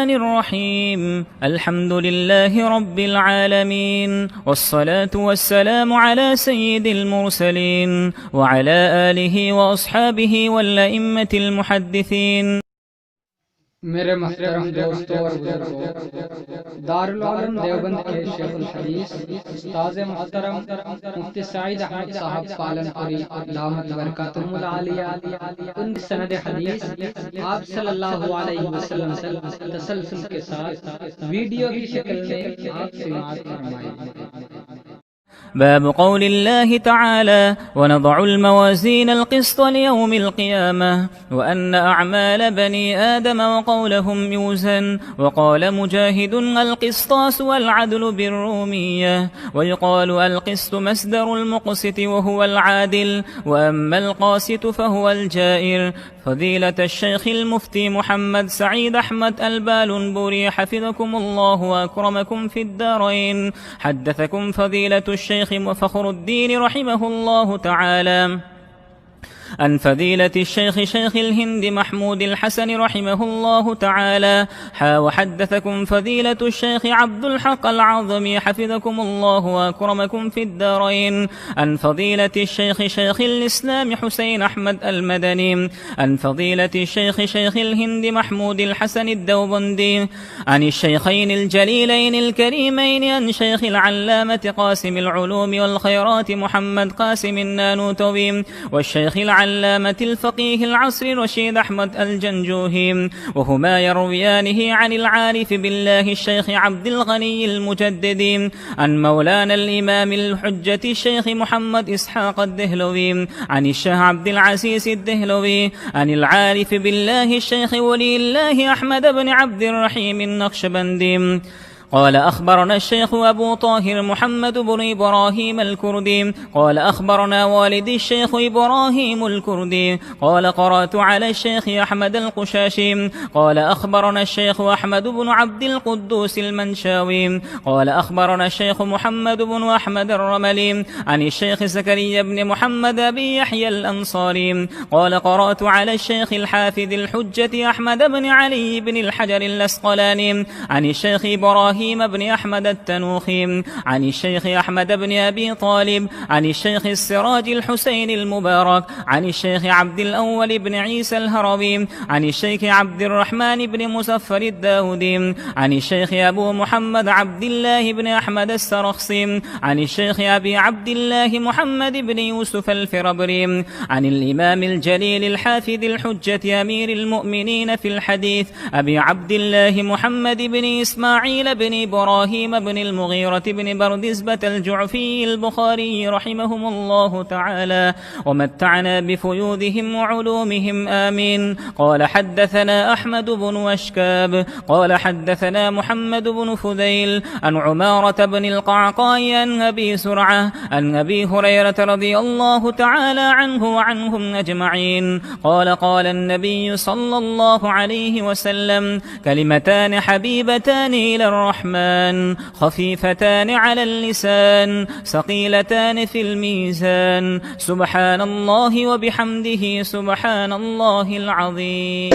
الرحمن الرحيم. الحمد لله رب العالمين، والصلاة والسلام على سيد المرسلين وعلى آله وأصحابه والأئمة المحدثين. मेरे मोहतरम दोस्तों और बुजुर्गों, दारुल उलूम देवबंद के शेखुल हदीस उस्ताद मोहतरम मुफ्ती सईद अहमद साहब पालनपुरी दामत बरकातुहुल आलिया उनकी सनद हदीस आप सल्लल्लाहु अलैहि वसल्लम से तसलसल के साथ वीडियो की शक्ल में आप समाअत फरमाएं। باب قول الله تعالى: ونضع الموازين القسط ليوم القيامة وأن أعمال بني آدم وقولهم يوزن. وقال مجاهد: القسطاس والعدل بالرومية. ويقال القسط مصدر المقسط وهو العادل، وأما القاسط فهو الجائر. فضيلة الشيخ المفتي محمد سعيد أحمد البالنبوري حفظكم الله وأكرمكم في الدارين، حدثكم فضيلة الشيخ وفخر الدين رحمه الله تعالى عن فضيلة الشيخ شيخ الهند محمود الحسن رحمه الله تعالى وحدثكم فضيلة الشيخ عبد الحق العظمي حفظكم الله وأكرمكم في الدارين عن فضيلة الشيخ شيخ الإسلام حسين أحمد المدني عن فضيلة الشيخ شيخ الهند محمود الحسن الدوبندي عن الشيخين الجليلين الكريمين عن شيخ العلامة قاسم العلوم والخيرات محمد قاسم النانوتوي، والشيخ العلامة الفقيه العصر رشيد أحمد الجنجوهي، وهما يرويانه عن العارف بالله الشيخ عبد الغني المجددي عن مولانا الإمام الحجة الشيخ محمد إسحاق الدهلوي عن الشيخ عبد العزيز الدهلوي عن العارف بالله الشيخ ولي الله أحمد بن عبد الرحيم النقشبندي قال: أخبرنا الشيخ أبو طاهر محمد بن إبراهيم الكردي قال: أخبرنا والدي الشيخ إبراهيم الكردي قال: قرأت على الشيخ أحمد القشاشي قال: أخبرنا الشيخ أحمد بن عبد القدوس المنشاوي قال: أخبرنا الشيخ محمد بن أحمد الرملي عن الشيخ زكريا بن محمد أبي يحيى الأنصاري قال: قرأت على الشيخ الحافظ الحجة أحمد بن علي بن الحجر الأسقلاني عن الشيخ إبراهيم بن أحمد التنوخي عن الشيخ أحمد بن أبي طالب عن الشيخ السراج الحسين المبارك عن الشيخ عبد الأول بن عيسى الهروي عن الشيخ عبد الرحمن بن مزفر الداودي عن الشيخ أبو محمد عبد الله بن أحمد السرخسي عن الشيخ أبي عبد الله محمد بن يوسف الفربري عن الإمام الجليل الحافظ الحجة أمير المؤمنين في الحديث أبي عبد الله محمد بن إسماعيل بن إبراهيم بن المغيرة بن بردزبة الجعفي البخاري رحمهم الله تعالى ومتعنا بفيوضهم وعلومهم آمين. قال: حدثنا أحمد بن وشكاب قال: حدثنا محمد بن فذيل عن عمارة بن القعقاع عن أبي سرعة عن أبي هريرة رضي الله تعالى عنه وعنهم أجمعين قال: قال النبي صلى الله عليه وسلم: كلمتان حبيبتان إلى الرحمن خفيفتان على اللسان ثقيلتان في الميزان، سبحان الله وبحمده سبحان الله العظيم.